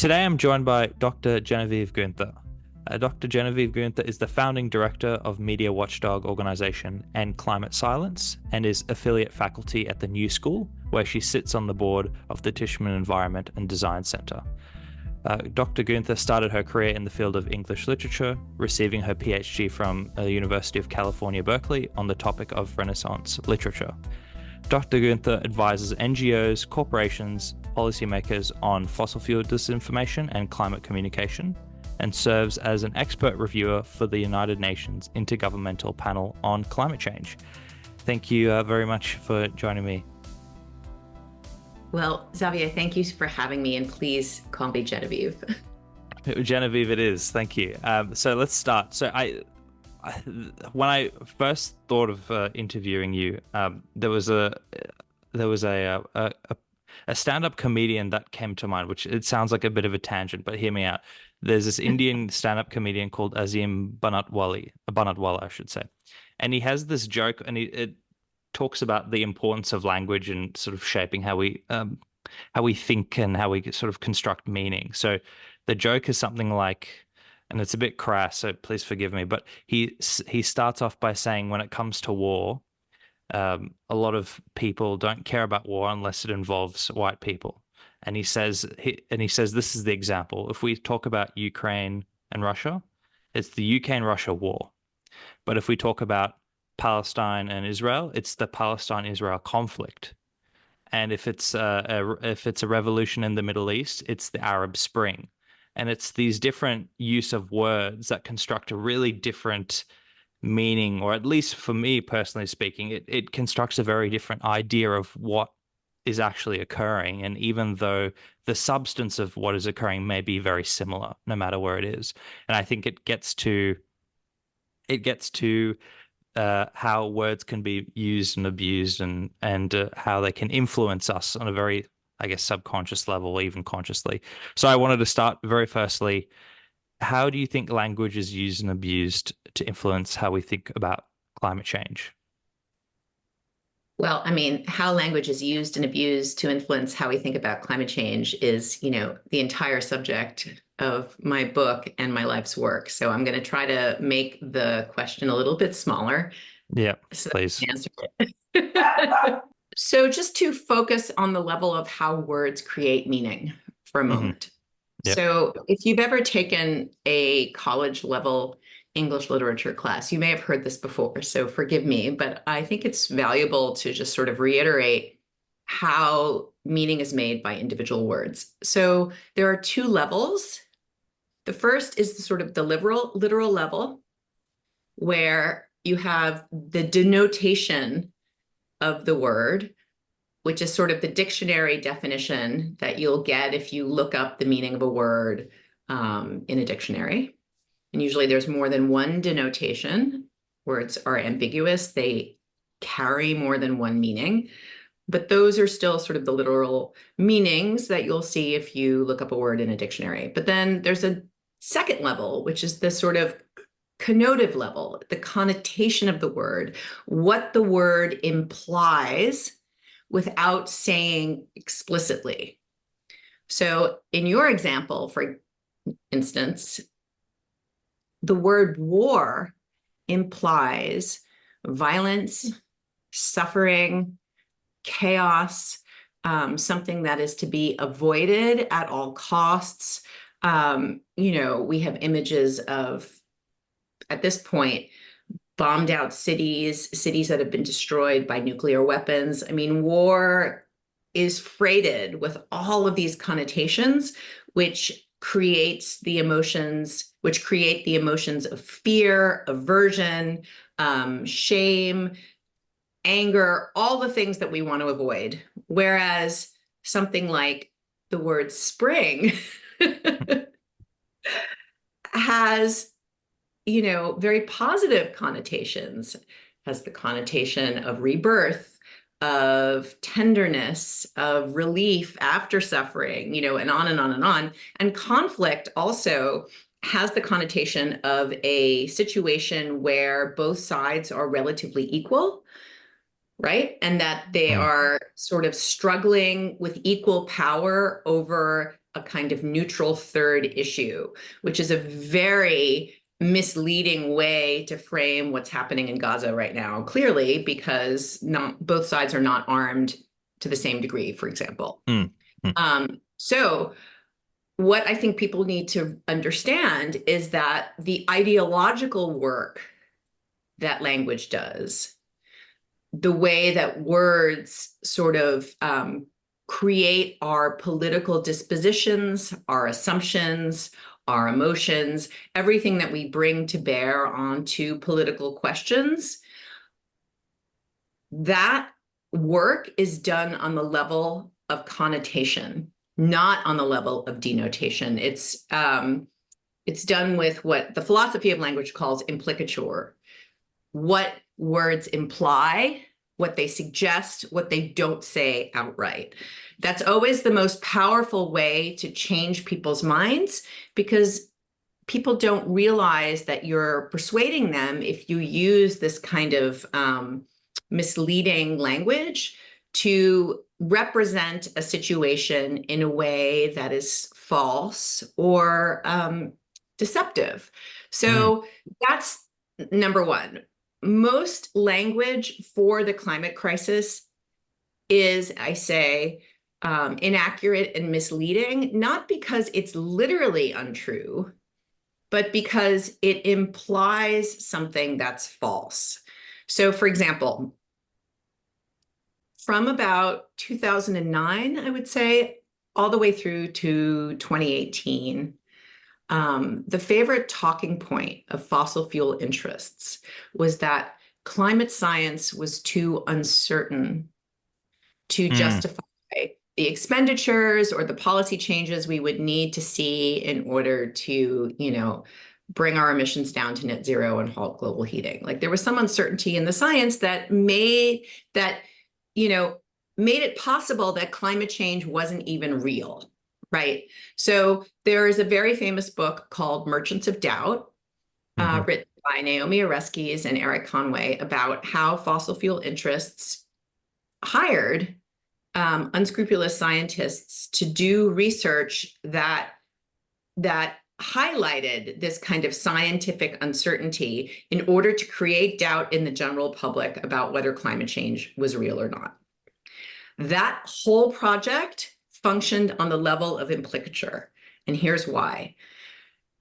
Today I'm joined by Dr. Genevieve Guenther. Dr. Genevieve Guenther is the founding director of media watchdog organization and Climate Silence and is affiliate faculty at the New School, where she sits on the board of the Tishman Environment and Design Center. Dr. Guenther started her career in the field of English literature, receiving her PhD from the University of California, Berkeley on the topic of Renaissance literature. Dr. Guenther advises NGOs, corporations, policymakers on fossil fuel disinformation and climate communication, and serves as an expert reviewer for the United Nations Intergovernmental Panel on Climate Change. Thank you very much for joining me. Well, Xavier, thank you for having me, and please call me Genevieve. Genevieve it is, thank you. So let's start. When I first thought of interviewing you, there was a stand-up comedian that came to mind, which it sounds like a bit of a tangent, but hear me out. There's this Indian stand-up comedian called Azim Banatwala, I should say, and he has this joke, and it talks about the importance of language and sort of shaping how we think and how we sort of construct meaning. So the joke is something like, and it's a bit crass, so please forgive me, but he starts off by saying, when it comes to war, a lot of people don't care about war unless it involves white people. And he says this is the example. If we talk about Ukraine and Russia, it's the UK and Russia war. But if we talk about Palestine and Israel, it's the Palestine-Israel conflict. And if it's a revolution in the Middle East, it's the Arab Spring. And it's these different use of words that construct a really different meaning, or at least for me personally speaking, it constructs a very different idea of what is actually occurring. And even though the substance of what is occurring may be very similar, no matter where it is. And I think it gets to how words can be used and abused, and how they can influence us on a very, I guess, subconscious level, or even consciously. So I wanted to start very firstly, how do you think language is used and abused to influence how we think about climate change? Well, I mean, how language is used and abused to influence how we think about climate change is, the entire subject of my book and my life's work. So I'm going to try to make the question a little bit smaller. Yeah, so please. I can answer it. So just to focus on the level of how words create meaning for a moment. Yep. So if you've ever taken a college level English literature class, you may have heard this before, so forgive me, but I think it's valuable to just sort of reiterate how meaning is made by individual words. So there are two levels. The first is the literal level, where you have the denotation of the word, which is sort of the dictionary definition that you'll get if you look up the meaning of a word in a dictionary. And usually there's more than one denotation. Words are ambiguous. They carry more than one meaning. But those are still sort of the literal meanings that you'll see if you look up a word in a dictionary. But then there's a second level, which is the sort of connotative level, the connotation of the word, what the word implies without saying explicitly. So in your example, for instance, the word war implies violence, suffering, chaos, something that is to be avoided at all costs. We have images of, at this point, bombed out cities that have been destroyed by nuclear weapons. I mean, war is freighted with all of these connotations, which create the emotions of fear, aversion, shame, anger, all the things that we want to avoid. Whereas something like the word spring has, very positive connotations, has the connotation of rebirth, of tenderness, of relief after suffering, and on and on and on. And conflict also has the connotation of a situation where both sides are relatively equal, right? And that they are sort of struggling with equal power over a kind of neutral third issue, which is a very misleading way to frame what's happening in Gaza right now, clearly, because both sides are not armed to the same degree, for example. Mm. So what I think people need to understand is that the ideological work that language does, the way that words sort of create our political dispositions, our assumptions, our emotions, everything that we bring to bear onto political questions, that work is done on the level of connotation, not on the level of denotation. It's done with what the philosophy of language calls implicature. What words imply, what they suggest, what they don't say outright. That's always the most powerful way to change people's minds, because people don't realize that you're persuading them if you use this kind of misleading language to represent a situation in a way that is false or deceptive. So that's number one. Most language for the climate crisis is, I say, inaccurate and misleading, not because it's literally untrue, but because it implies something that's false. So, for example, from about 2009, I would say, all the way through to 2018, the favorite talking point of fossil fuel interests was that climate science was too uncertain to justify the expenditures or the policy changes we would need to see in order to, bring our emissions down to net zero and halt global heating. Like, there was some uncertainty in the science that made it possible that climate change wasn't even real, right? So there is a very famous book called Merchants of Doubt, written by Naomi Oreskes and Eric Conway, about how fossil fuel interests hired unscrupulous scientists to do research that highlighted this kind of scientific uncertainty in order to create doubt in the general public about whether climate change was real or not. That whole project functioned on the level of implicature, and here's why.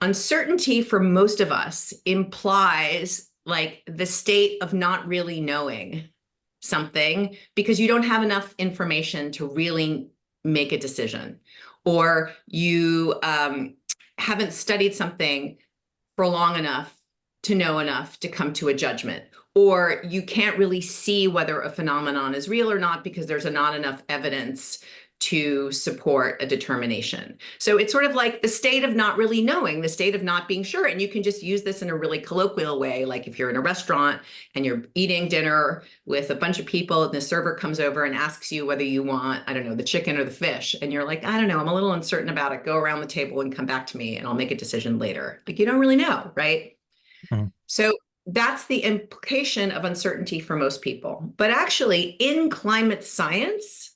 Uncertainty for most of us implies like the state of not really knowing something because you don't have enough information to really make a decision, or you haven't studied something for long enough to know enough to come to a judgment, or you can't really see whether a phenomenon is real or not because there's not enough evidence to support a determination. So it's sort of like the state of not really knowing, the state of not being sure. And you can just use this in a really colloquial way. Like if you're in a restaurant and you're eating dinner with a bunch of people and the server comes over and asks you whether you want, I don't know, the chicken or the fish. And you're like, I don't know, I'm a little uncertain about it. Go around the table and come back to me and I'll make a decision later. Like, you don't really know, right? So that's the implication of uncertainty for most people. But actually, in climate science,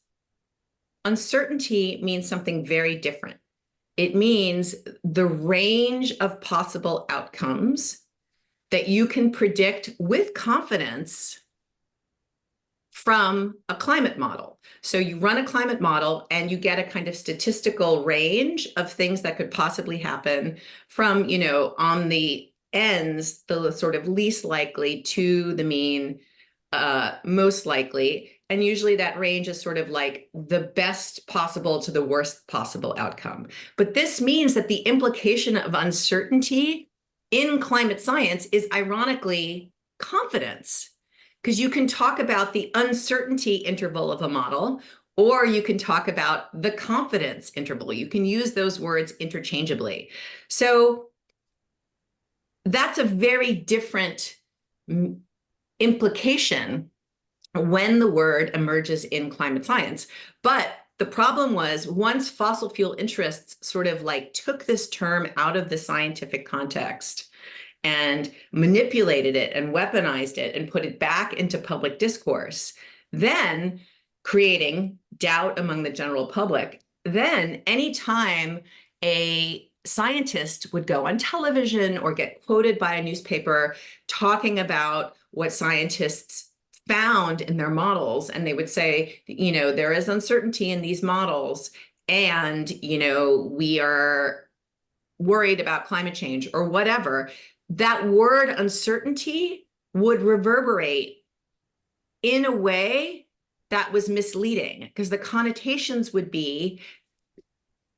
uncertainty means something very different. It means the range of possible outcomes that you can predict with confidence from a climate model. So you run a climate model and you get a kind of statistical range of things that could possibly happen from, on the ends, the sort of least likely to the mean, most likely. And usually that range is sort of like the best possible to the worst possible outcome. But this means that the implication of uncertainty in climate science is ironically confidence, because you can talk about the uncertainty interval of a model, or you can talk about the confidence interval. You can use those words interchangeably. So that's a very different implication when the word emerges in climate science. But the problem was, once fossil fuel interests sort of like took this term out of the scientific context and manipulated it and weaponized it and put it back into public discourse, then creating doubt among the general public, then anytime a scientist would go on television or get quoted by a newspaper talking about what scientists found in their models, and they would say, there is uncertainty in these models, and, we are worried about climate change or whatever, that word uncertainty would reverberate in a way that was misleading, because the connotations would be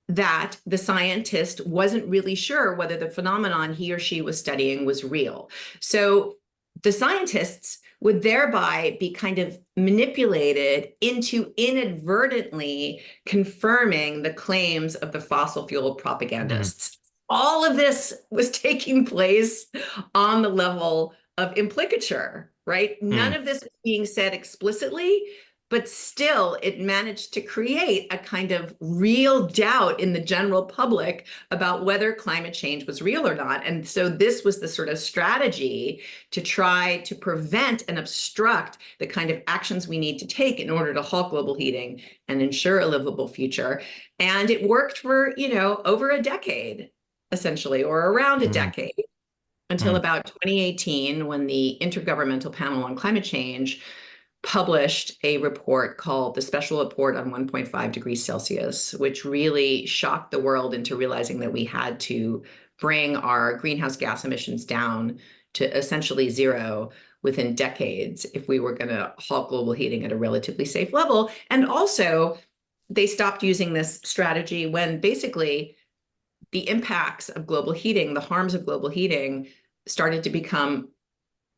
that the scientist wasn't really sure whether the phenomenon he or she was studying was real. So the scientists would thereby be kind of manipulated into inadvertently confirming the claims of the fossil fuel propagandists. All of this was taking place on the level of implicature, right? None of this was being said explicitly, but still it managed to create a kind of real doubt in the general public about whether climate change was real or not. And so this was the sort of strategy to try to prevent and obstruct the kind of actions we need to take in order to halt global heating and ensure a livable future. And it worked for, over a decade, essentially, or around a decade, until about 2018, when the Intergovernmental Panel on Climate Change published a report called the Special Report on 1.5 degrees Celsius, which really shocked the world into realizing that we had to bring our greenhouse gas emissions down to essentially zero within decades if we were going to halt global heating at a relatively safe level. And also, they stopped using this strategy when basically the impacts of global heating, the harms of global heating, started to become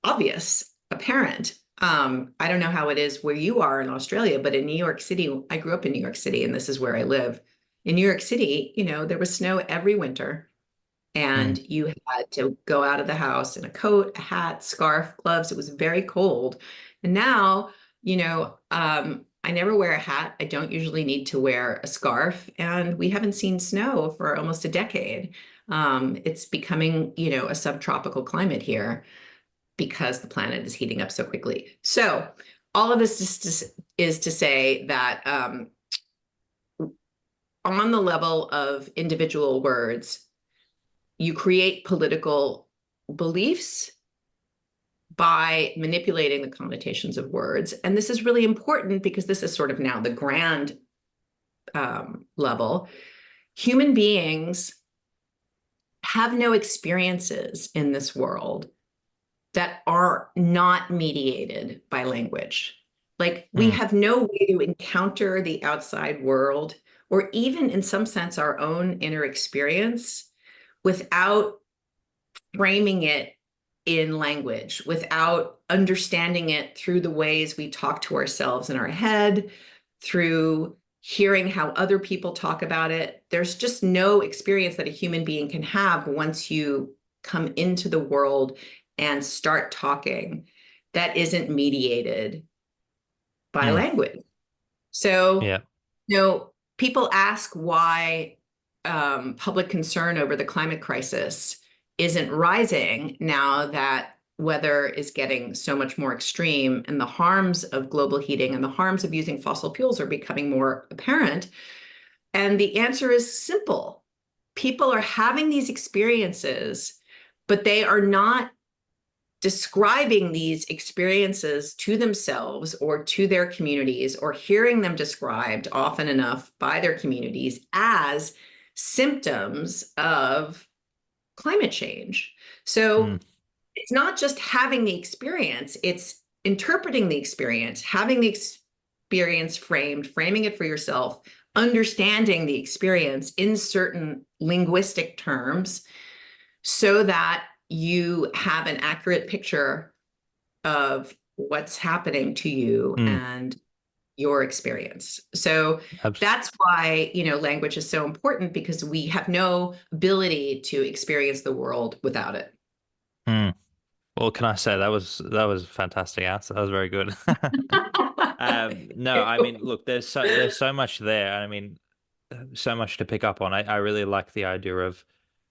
obvious, apparent. I don't know how it is where you are in Australia, but in New York City, I grew up in New York City, and this is where I live. In New York City, there was snow every winter, and you had to go out of the house in a coat, a hat, scarf, gloves. It was very cold. And now, I never wear a hat. I don't usually need to wear a scarf, and we haven't seen snow for almost a decade. It's becoming, a subtropical climate here, because the planet is heating up so quickly. So all of this is to say that on the level of individual words, you create political beliefs by manipulating the connotations of words. And this is really important because this is sort of now the grand level. Human beings have no experiences in this world that are not mediated by language. Like, we have no way to encounter the outside world, or even in some sense our own inner experience, without framing it in language, without understanding it through the ways we talk to ourselves in our head, through hearing how other people talk about it. There's just no experience that a human being can have once you come into the world and start talking that isn't mediated by language. So, people ask why public concern over the climate crisis isn't rising now that weather is getting so much more extreme, and the harms of global heating and the harms of using fossil fuels are becoming more apparent. And the answer is simple. People are having these experiences, but they are not describing these experiences to themselves or to their communities, or hearing them described often enough by their communities as symptoms of climate change. So it's not just having the experience, it's interpreting the experience, having the experience framed, framing it for yourself, understanding the experience in certain linguistic terms so that you have an accurate picture of what's happening to you and your experience. So that's why, language is so important, because we have no ability to experience the world without it. Well, can I say that was a fantastic answer. That was very good. No, I mean, look, there's so much there. I mean, so much to pick up on. I really like the idea of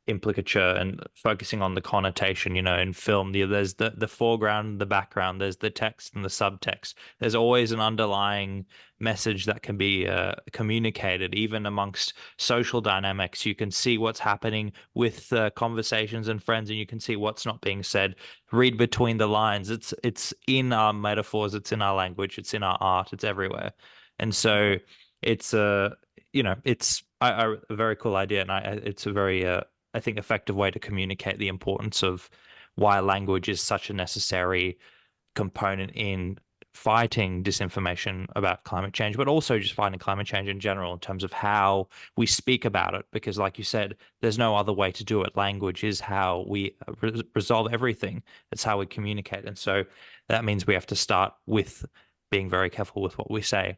implicature and focusing on the connotation, in film, there's the foreground, the background, there's the text and the subtext. There's always an underlying message that can be communicated, even amongst social dynamics. You can see what's happening with conversations and friends, and you can see what's not being said. Read between the lines. It's in our metaphors, it's in our language, it's in our art, it's everywhere. And so it's it's a very cool idea, and it's a very I think effective way to communicate the importance of why language is such a necessary component in fighting disinformation about climate change, but also just fighting climate change in general in terms of how we speak about it. Because, like you said, there's no other way to do it. Language is how we resolve everything. It's how we communicate. And so that means we have to start with being very careful with what we say.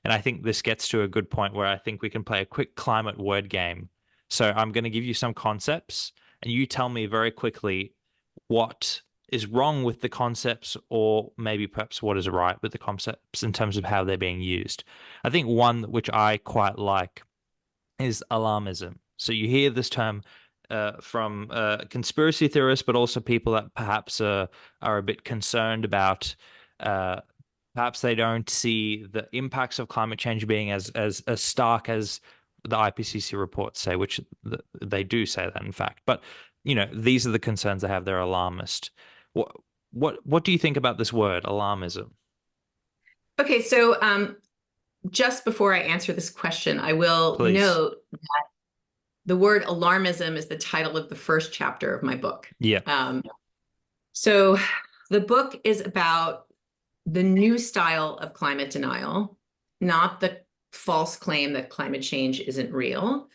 And I think this gets to a good point where I think we can play a quick climate word game. So I'm going to give you some concepts, and you tell me very quickly what is wrong with the concepts, or maybe perhaps what is right with the concepts in terms of how they're being used. I think one which I quite like is alarmism. So you hear this term from conspiracy theorists, but also people that perhaps are a bit concerned about. Perhaps they don't see the impacts of climate change being as stark as the IPCC reports say, which they do say that in fact. But these are the concerns they have. They're alarmist. What what do you think about this word, alarmism? Okay, so just before I answer this question, I will Please. note the word alarmism is the title of the first chapter of my book. Yeah. So the book is about the new style of climate denial, not the false claim that climate change isn't real,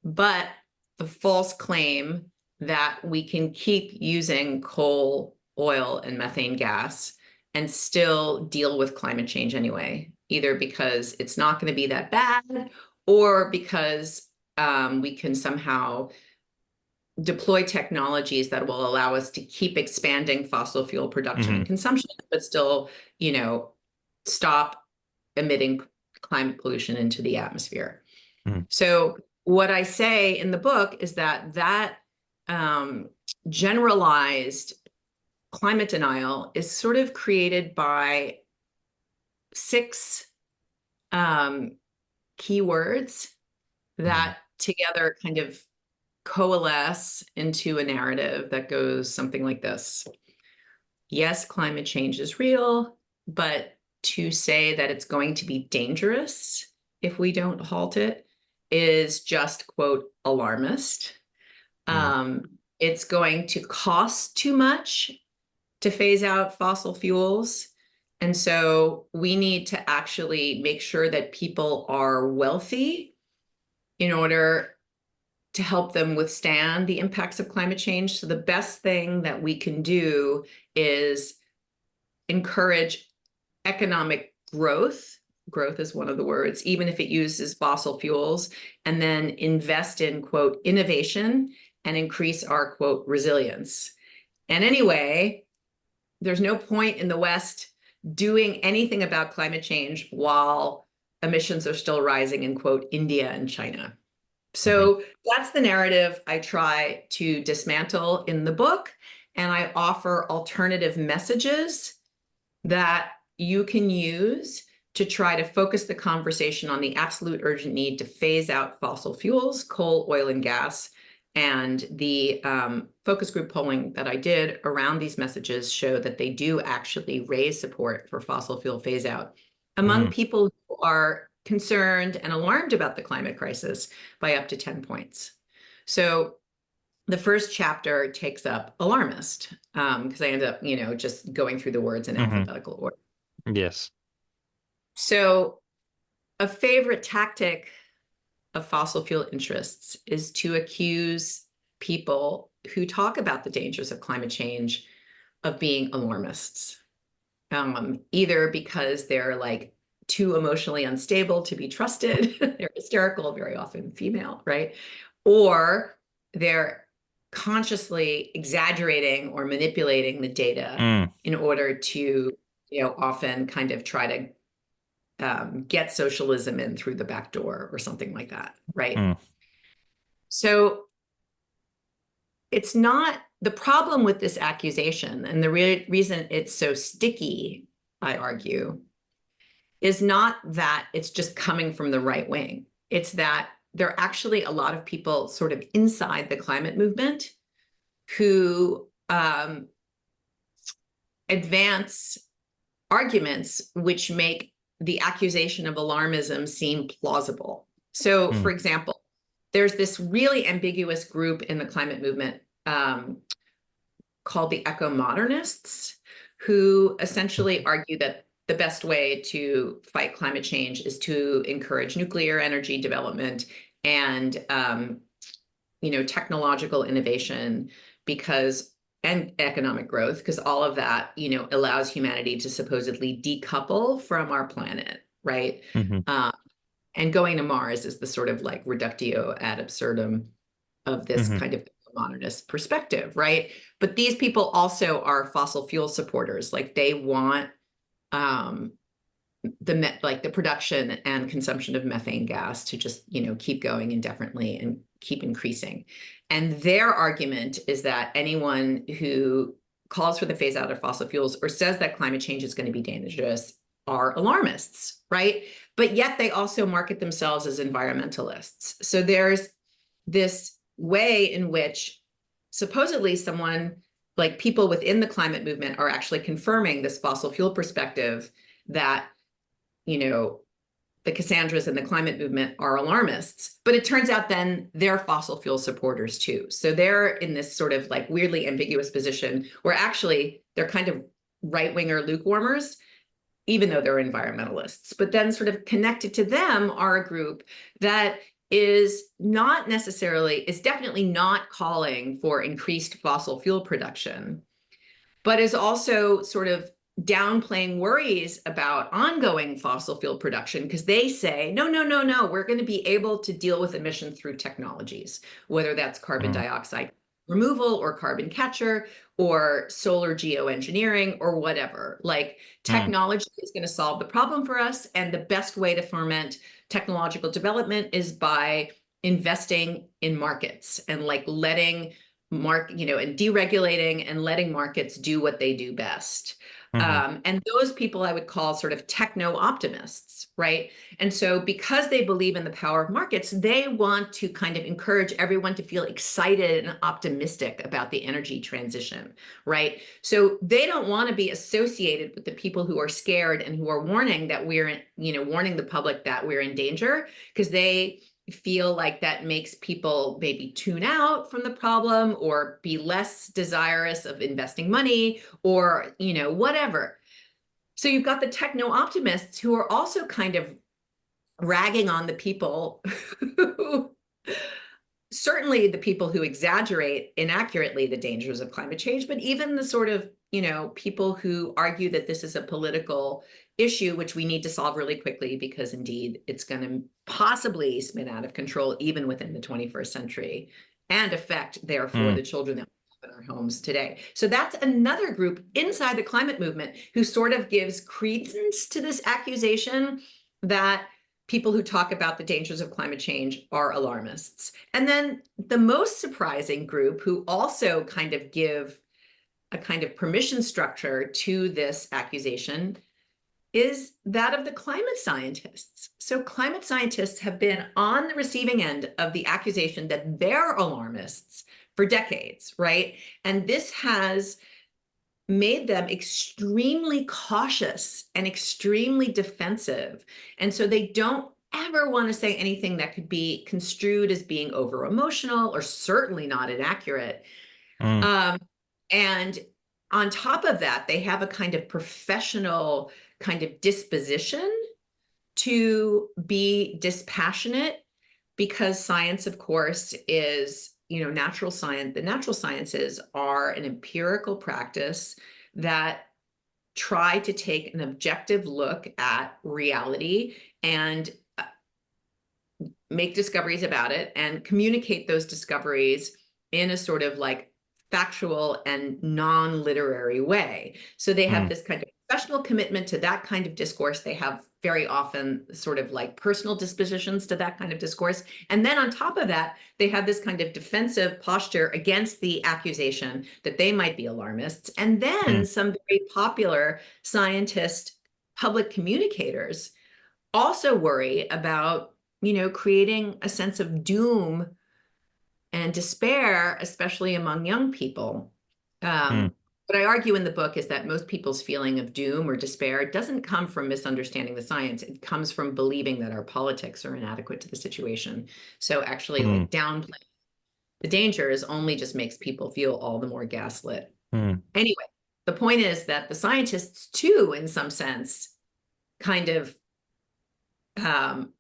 but the false claim that we can keep using coal, oil, and methane gas and still deal with climate change anyway, either because it's not going to be that bad or because we can somehow deploy technologies that will allow us to keep expanding fossil fuel production Hmm. and consumption, but still, stop emitting climate pollution into the atmosphere. Mm. So what I say in the book is that generalized climate denial is sort of created by six keywords Hmm. that together kind of coalesce into a narrative that goes something like this. Yes, climate change is real, but to say that it's going to be dangerous if we don't halt it is just, quote, alarmist. Mm. It's going to cost too much to phase out fossil fuels. And so we need to actually make sure that people are wealthy in order to help them withstand the impacts of climate change. So the best thing that we can do is encourage economic growth. Growth is one of the words, even if it uses fossil fuels, and then invest in, quote, innovation and increase our, quote, resilience. And anyway, there's no point in the West doing anything about climate change while emissions are still rising in, quote, India and China. Hmm. So that's the narrative I try to dismantle in the book. And I offer alternative messages that you can use to try to focus the conversation on the absolute urgent need to phase out fossil fuels, coal, oil, and gas. And the focus group polling that I did around these messages show that they do actually raise support for fossil fuel phase out among Mm. people who are concerned and alarmed about the climate crisis by up to 10 points. So the first chapter takes up alarmist, because I end up, just going through the words in Hmm. alphabetical order. Yes. So a favorite tactic of fossil fuel interests is to accuse people who talk about the dangers of climate change of being alarmists, either because they're like too emotionally unstable to be trusted, they're hysterical, very often female, right? Or they're consciously exaggerating or manipulating the data Mm. in order to, often kind of try to get socialism in through the back door or something like that, right? Mm. So it's not the problem with this accusation, and the reason it's so sticky, I argue, is not that it's just coming from the right wing. It's that there are actually a lot of people sort of inside the climate movement who advance arguments which make the accusation of alarmism seem plausible. So, for example, there's this really ambiguous group in the climate movement called the eco-modernists, who essentially argue that the best way to fight climate change is to encourage nuclear energy development and technological innovation, and economic growth, because all of that allows humanity to supposedly decouple from our planet, right? Mm-hmm. And going to Mars is the sort of like reductio ad absurdum of this Mm-hmm. kind of modernist perspective, right? But these people also are fossil fuel supporters. Like they want the production and consumption of methane gas to just keep going indefinitely and keep increasing. And their argument is that anyone who calls for the phase out of fossil fuels or says that climate change is going to be dangerous are alarmists, right? But yet they also market themselves as environmentalists. So there's this way in which supposedly someone, like people within the climate movement, are actually confirming this fossil fuel perspective that the Cassandras and the climate movement are alarmists, but it turns out then they're fossil fuel supporters too. So they're in this sort of like weirdly ambiguous position where actually they're kind of right-winger lukewarmers, even though they're environmentalists. But then sort of connected to them are a group that is definitely not calling for increased fossil fuel production, but is also sort of downplaying worries about ongoing fossil fuel production, because they say, no, we're going to be able to deal with emissions through technologies, whether that's carbon dioxide removal or carbon capture or solar geoengineering or whatever. Like technology is going to solve the problem for us. And the best way to foment technological development is by investing in markets and like letting and deregulating and letting markets do what they do best. And those people I would call sort of techno-optimists, right? And so because they believe in the power of markets, they want to kind of encourage everyone to feel excited and optimistic about the energy transition, right? So they don't want to be associated with the people who are scared and who are warning that warning the public that we're in danger, because they feel like that makes people maybe tune out from the problem or be less desirous of investing money or, whatever. So you've got the techno-optimists who are also kind of ragging on the people who, certainly the people who exaggerate inaccurately the dangers of climate change, but even the sort of, people who argue that this is a political issue, which we need to solve really quickly because indeed it's going to possibly spin out of control even within the 21st century and affect, therefore, the children that we have in our homes today. So that's another group inside the climate movement who sort of gives credence to this accusation that people who talk about the dangers of climate change are alarmists. And then the most surprising group who also kind of give a kind of permission structure to this accusation is that of the climate scientists. So climate scientists have been on the receiving end of the accusation that they're alarmists for decades, right? And this has made them extremely cautious and extremely defensive. And so they don't ever want to say anything that could be construed as being over emotional or certainly not inaccurate. And on top of that, they have a kind of professional kind of disposition to be dispassionate, because science, of course, is, natural science. The natural sciences are an empirical practice that try to take an objective look at reality and make discoveries about it and communicate those discoveries in a sort of like factual and non-literary way. So they have this kind of professional commitment to that kind of discourse. They have very often sort of like personal dispositions to that kind of discourse. And then on top of that, they had this kind of defensive posture against the accusation that they might be alarmists. And then Mm. some very popular scientist public communicators also worry about, creating a sense of doom and despair, especially among young people. Mm. What I argue in the book is that most people's feeling of doom or despair doesn't come from misunderstanding the science. It comes from believing that our politics are inadequate to the situation. So actually, Mm. like downplaying the dangers only just makes people feel all the more gaslit. Mm. Anyway, the point is that the scientists, too, in some sense, kind of um,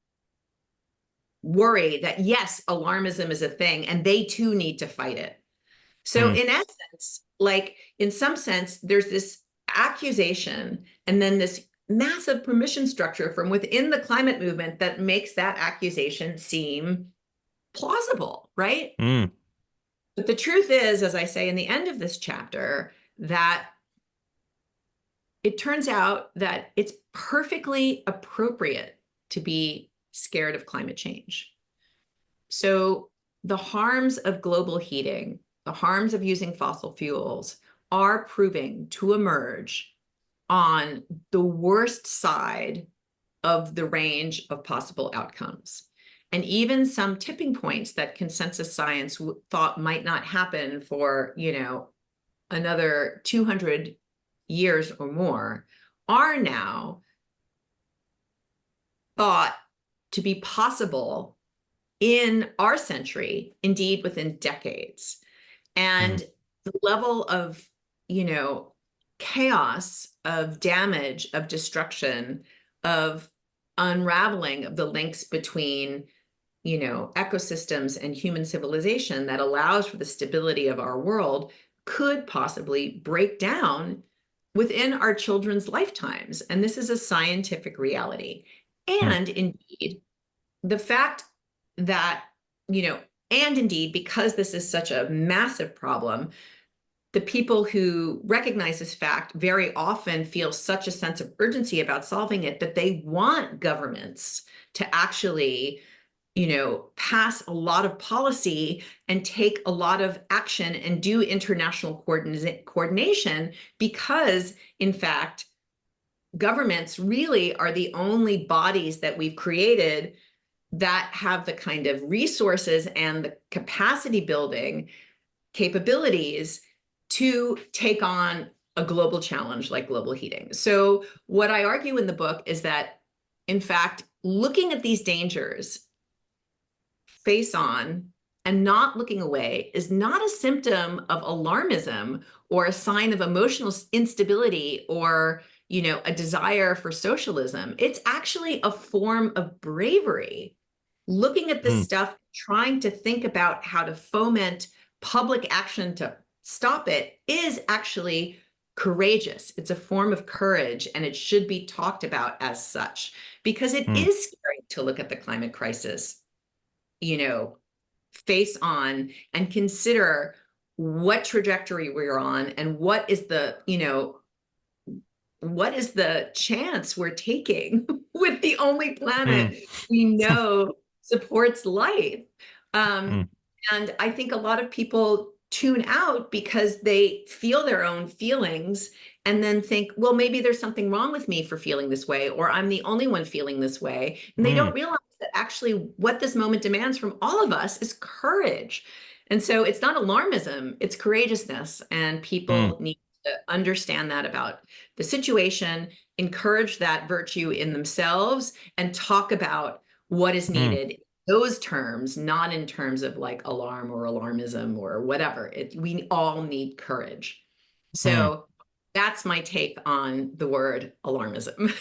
worry that, yes, alarmism is a thing, and they too need to fight it. So Mm. in essence, like in some sense, there's this accusation and then this massive permission structure from within the climate movement that makes that accusation seem plausible, right? Mm. But the truth is, as I say in the end of this chapter, that it turns out that it's perfectly appropriate to be scared of climate change. So the harms of global heating, the harms of using fossil fuels are proving to emerge on the worst side of the range of possible outcomes. And even some tipping points that consensus science thought might not happen for, another 200 years or more are now thought to be possible in our century, indeed within decades. Mm. And the level of, chaos, of damage, of destruction, of unraveling of the links between, ecosystems and human civilization that allows for the stability of our world could possibly break down within our children's lifetimes. And this is a scientific reality. Mm. And indeed, the fact that, and indeed, because this is such a massive problem, the people who recognize this fact very often feel such a sense of urgency about solving it that they want governments to actually, pass a lot of policy and take a lot of action and do international coordination because, in fact, governments really are the only bodies that we've created that have the kind of resources and the capacity building capabilities to take on a global challenge like global heating. So what I argue in the book is that, in fact, looking at these dangers face on and not looking away is not a symptom of alarmism or a sign of emotional instability or, a desire for socialism. It's actually a form of bravery. Looking at this Mm. stuff, trying to think about how to foment public action to stop it is actually courageous. It's a form of courage, and it should be talked about as such because it Mm. is scary to look at the climate crisis, face on and consider what trajectory we're on and what is the chance we're taking with the only Mm. planet we know supports life. Um, Mm. and I think a lot of people tune out because they feel their own feelings and then think, well, maybe there's something wrong with me for feeling this way, or I'm the only one feeling this way. And they Mm. don't realize that actually what this moment demands from all of us is courage. And so it's not alarmism, it's courageousness. And Mm. people need to understand that about the situation, encourage that virtue in themselves, and talk about what is Mm. needed in those terms, not in terms of like alarm or alarmism or whatever. We all need courage. Mm. So that's my take on the word alarmism.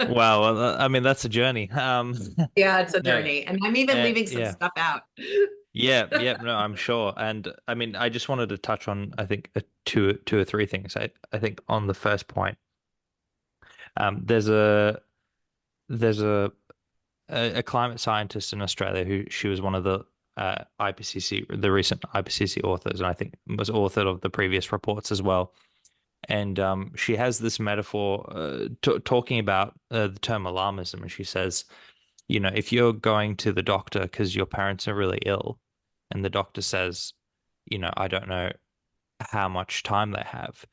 Wow. Well, I mean, that's a journey. Yeah, it's a No, journey. And I'm even leaving some yeah. stuff out. Yeah, yeah, no, I'm sure. And I mean, I just wanted to touch on, I think, two or three things. I think on the first point, there's there's a climate scientist in Australia who she was one of the IPCC, the recent IPCC authors, and I think was author of the previous reports as well. And she has this metaphor talking about the term alarmism, and she says, you know, if you're going to the doctor because your parents are really ill, and the doctor says, you know, I don't know how much time they have,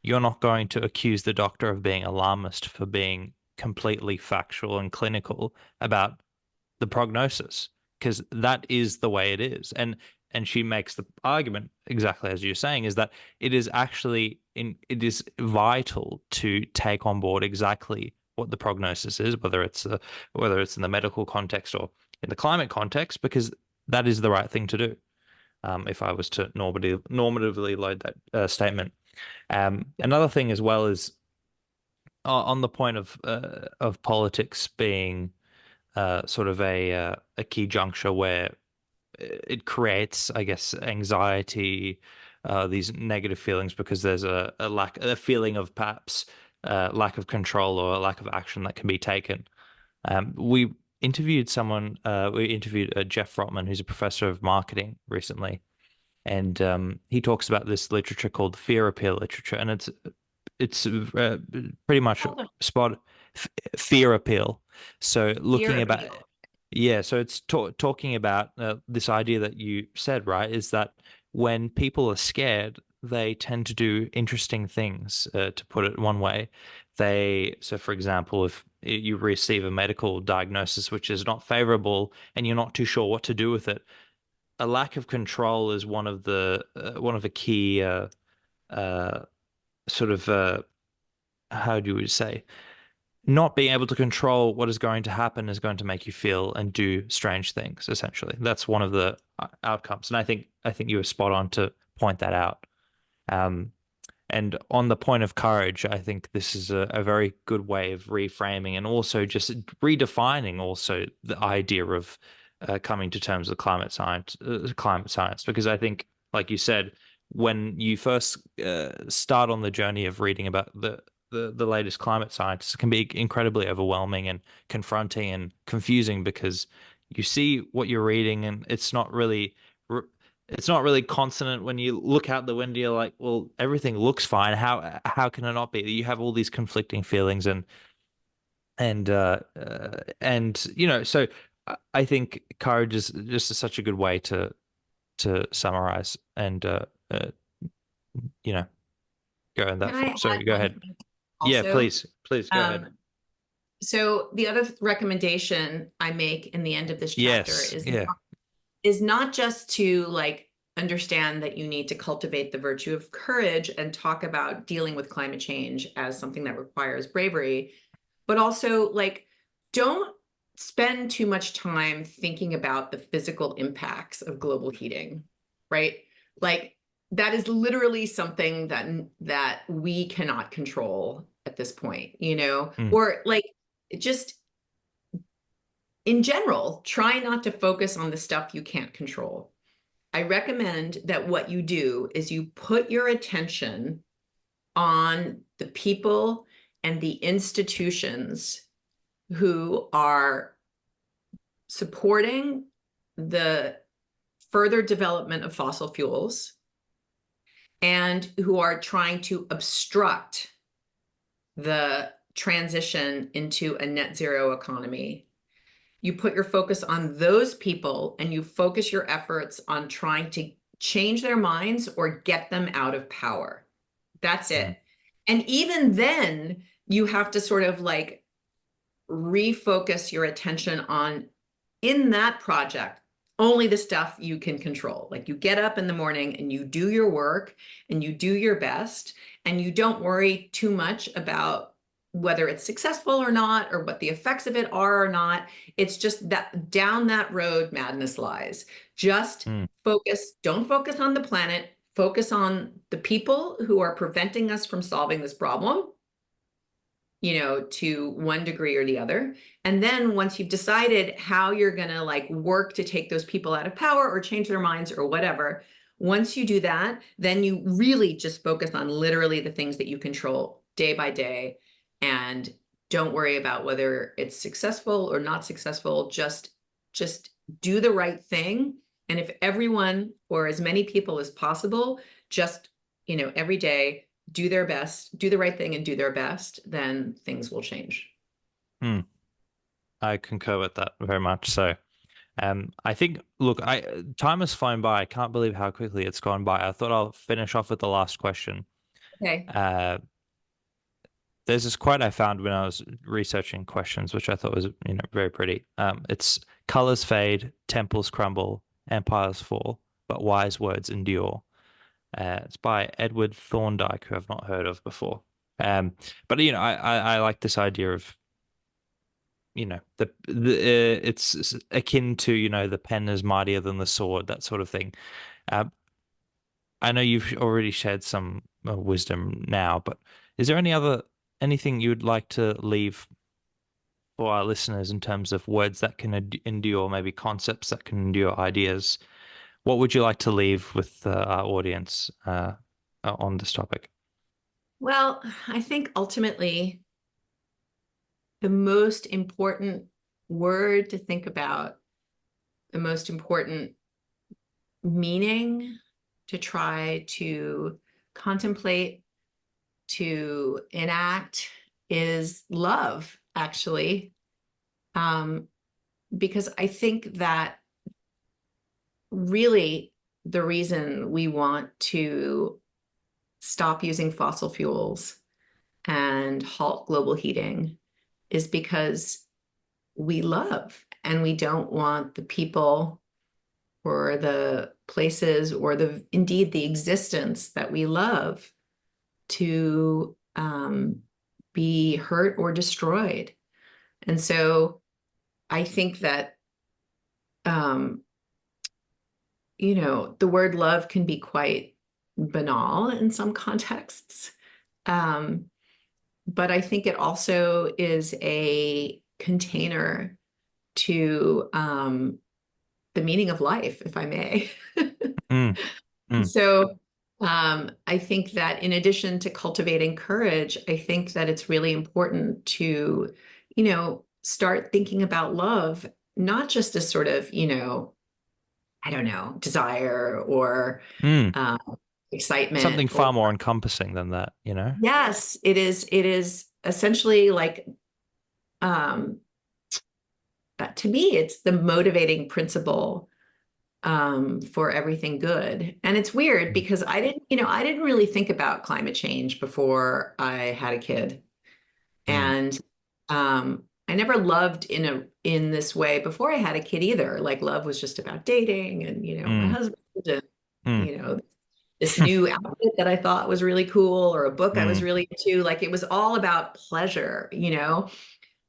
you're not going to accuse the doctor of being alarmist for being completely factual and clinical about the prognosis, because that is the way it is. And she makes the argument exactly as you're saying, is that it is actually it is vital to take on board exactly what the prognosis is, whether it's in the medical context or in the climate context, because that is the right thing to do. If I was to normatively load that statement. Another thing as well is on the point of politics being sort of a key juncture where it creates, I guess, anxiety, these negative feelings because there's a feeling of perhaps lack of control or a lack of action that can be taken. We we interviewed Jeff Rotman, who's a professor of marketing recently, and he talks about this literature called fear appeal literature, and it's pretty much Hold on. spot fear appeal. So Fear looking about, appeal. yeah, so it's talking about this idea that you said, right, is that when people are scared, they tend to do interesting things, to put it one way. So for example, if you receive a medical diagnosis which is not favorable and you're not too sure what to do with it, a lack of control is one of the key uh, sort of how do you say, not being able to control what is going to happen is going to make you feel and do strange things. Essentially, that's one of the outcomes, and I think you were spot on to point that out. Um, and on the point of courage, I think this is a very good way of reframing and also just redefining also the idea of coming to terms with climate science, because I think, like you said, when you first start on the journey of reading about the latest climate science, it can be incredibly overwhelming and confronting and confusing because you see what you're reading and it's not really consonant. When you look out the window, you're like, well, everything looks fine. How can it not be? You have all these conflicting feelings and you know, so I think courage is just such a good way to summarize and you know, go in Can that I form. So add go one ahead. thing Yeah, also? please go ahead. Um, so the other recommendation I make in the end of this chapter Yes, is yeah. not just to like understand that you need to cultivate the virtue of courage and talk about dealing with climate change as something that requires bravery, but also like don't spend too much time thinking about the physical impacts of global heating, right? Like that is literally something that we cannot control at this point, you know, Mm, or like just in general, try not to focus on the stuff you can't control. I recommend that what you do is you put your attention on the people and the institutions who are supporting the further development of fossil fuels and who are trying to obstruct the transition into a net zero economy. You put your focus on those people and you focus your efforts on trying to change their minds or get them out of power. That's mm, it. And even then, you have to sort of like refocus your attention on, in that project, only the stuff you can control. Like you get up in the morning and you do your work and you do your best and you don't worry too much about whether it's successful or not or what the effects of it are or not. It's just that down that road madness lies. Just mm, focus, don't focus on the planet, focus on the people who are preventing us from solving this problem, you know, to one degree or the other. And then once you've decided how you're going to like work to take those people out of power or change their minds or whatever, once you do that, then you really just focus on literally the things that you control day by day and don't worry about whether it's successful or not successful. Just do the right thing. And if everyone or as many people as possible, just, you know, every day do their best, do the right thing and do their best, then things will change. Hmm. I concur with that very much. So, I think, look, I time has flown by. I can't believe how quickly it's gone by. I thought I'll finish off with the last question. Okay. Uh, there's this quote I found when I was researching questions, which I thought was, very pretty. It's colors fade, temples crumble, empires fall, but wise words endure. It's by Edward Thorndike, who I've not heard of before. But I like this idea of it's akin to the pen is mightier than the sword, that sort of thing. Uh, I know you've already shared some wisdom now, but is there anything you would like to leave for our listeners in terms of words that can endure, maybe concepts that can endure, ideas? What would you like to leave with our audience on this topic? Well, I think ultimately the most important word to think about, the most important meaning to try to contemplate, to enact is love, actually. Um, because I think that really the reason we want to stop using fossil fuels and halt global heating is because we love and we don't want the people or the places or indeed the existence that we love to be hurt or destroyed. And so I think that um, the word love can be quite banal in some contexts. Um, but I think it also is a container to the meaning of life, if I may. Mm, mm, So I think that in addition to cultivating courage, I think that it's really important to, start thinking about love, not just as sort of, I don't know, desire or mm. uh, Something excitement or far more encompassing than that, yes, it is essentially like um, to me, it's the motivating principle for everything good. And it's weird Mm, because I didn't really think about climate change before I had a kid. mm, And I never loved in this way before I had a kid either. Like love was just about dating and, my mm, husband and, mm, you know, this new outfit that I thought was really cool or a book I was mm, really into. Like it was all about pleasure.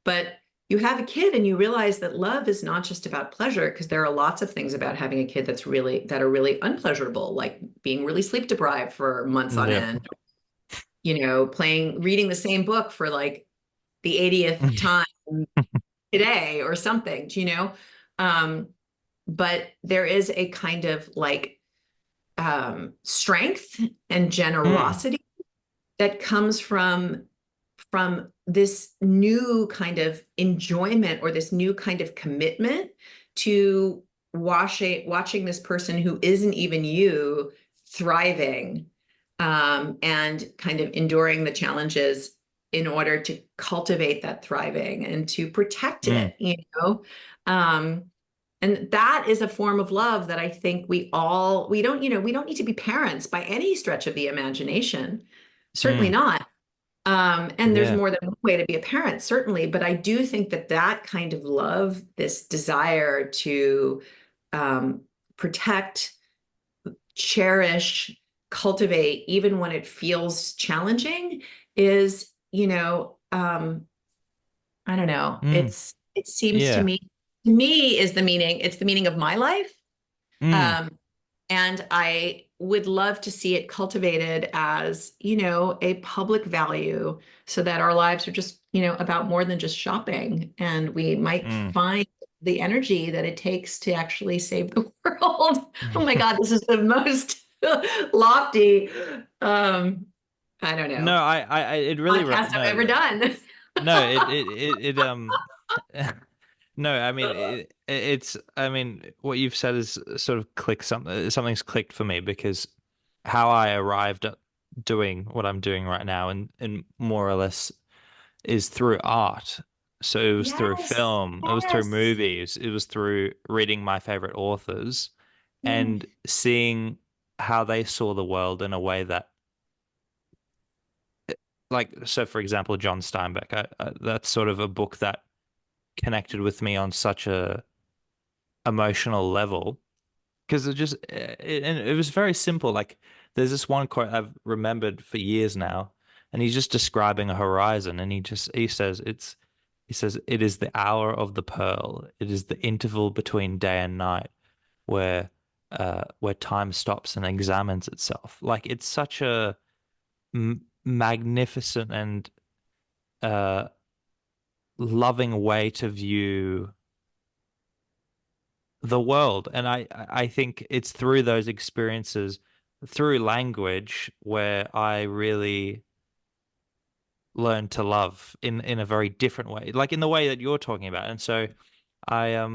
But you have a kid and you realize that love is not just about pleasure, because there are lots of things about having a kid that are really unpleasurable, like being really sleep deprived for months on yep. end, reading the same book for like the 80th time today or something. Um, but there is a kind of like strength and Mm, generosity that comes from this new kind of enjoyment or this new kind of commitment to watching this person who isn't even you thriving, and kind of enduring the challenges in order to cultivate that thriving and to protect mm, it. Um, and that is a form of love that I think we don't need to be parents by any stretch of the imagination. Certainly mm. not. And there's Yeah. more than one way to be a parent, certainly, but I do think that that kind of love, this desire to um, protect, cherish, cultivate, even when it feels challenging, is, I don't know. Mm, It seems yeah. to me is the meaning. It's the meaning of my life. Mm, Um, and I would love to see it cultivated as, a public value so that our lives are just, about more than just shopping. And we might mm. find the energy that it takes to actually save the world. Oh my God, this is the most lofty, I don't No, know, it really, podcast I've no, ever done. no, no, I mean, I mean, what you've said is sort of something's clicked for me because how I arrived at doing what I'm doing right now, and more or less is through art. So it was through Yes, film, it was through yes. movies, it was through reading my favorite authors Mm, and seeing how they saw the world in a way that, like, so for example, John Steinbeck, that's sort of a book that connected with me on such a emotional level because and it was very simple. Like, there's this one quote I've remembered for years now, and he's just describing a horizon, and he says it is the hour of the pearl. It is the interval between day and night where time stops and examines itself. Like, it's such a magnificent and uh loving way to view the world. And I think it's through those experiences, through language, where I really learned to love in a very different way, like in the way that you're talking about. And so I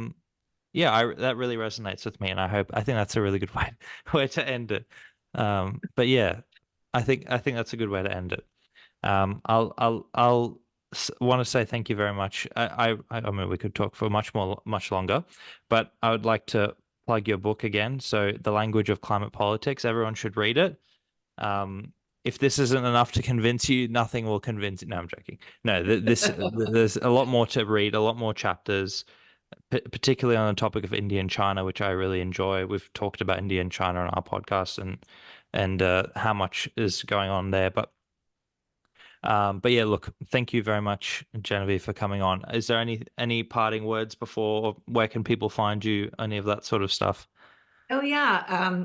yeah, I that really resonates with me, and I think that's a really good way to end it. But yeah, I think that's a good way to end it. I'll want to say thank you very much. I mean, we could talk for much longer, but I would like to plug your book again. So, The Language of Climate Politics. Everyone should read it. If this isn't enough to convince you, nothing will convince you. No, I'm joking. No, there's a lot more to read, a lot more chapters, particularly on the topic of India and China, which I really enjoy. We've talked about India and China on our podcast and how much is going on there, but yeah, look, thank you very much, Genevieve, for coming on. Is there any parting words before? Where can people find you? Any of that sort of stuff? Oh yeah.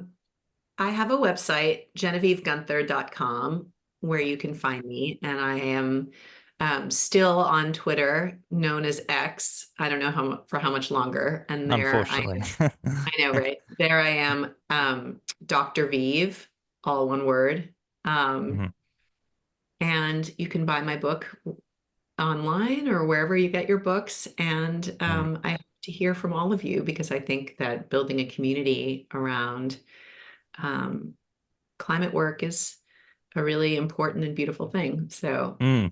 I have a website, genevieveguenther.com, where you can find me. And I am still on Twitter, known as X. I don't know for how much longer. And there Unfortunately. I know, right? There I am, Dr. Vive, all one word. Um, Mhm, and you can buy my book online or wherever you get your books. And mhm, I hope to hear from all of you because I think that building a community around um, climate work is a really important and beautiful thing. So, mm,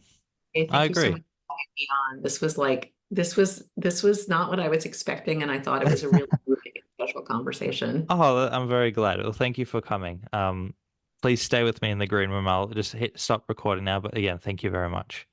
hey, I thank you so agree. much for having me on. This was not what I was expecting, and I thought it was a really, really special conversation. Oh, I'm very glad. Well, thank you for coming. Please stay with me in the green room. I'll just hit stop recording now. But again, thank you very much.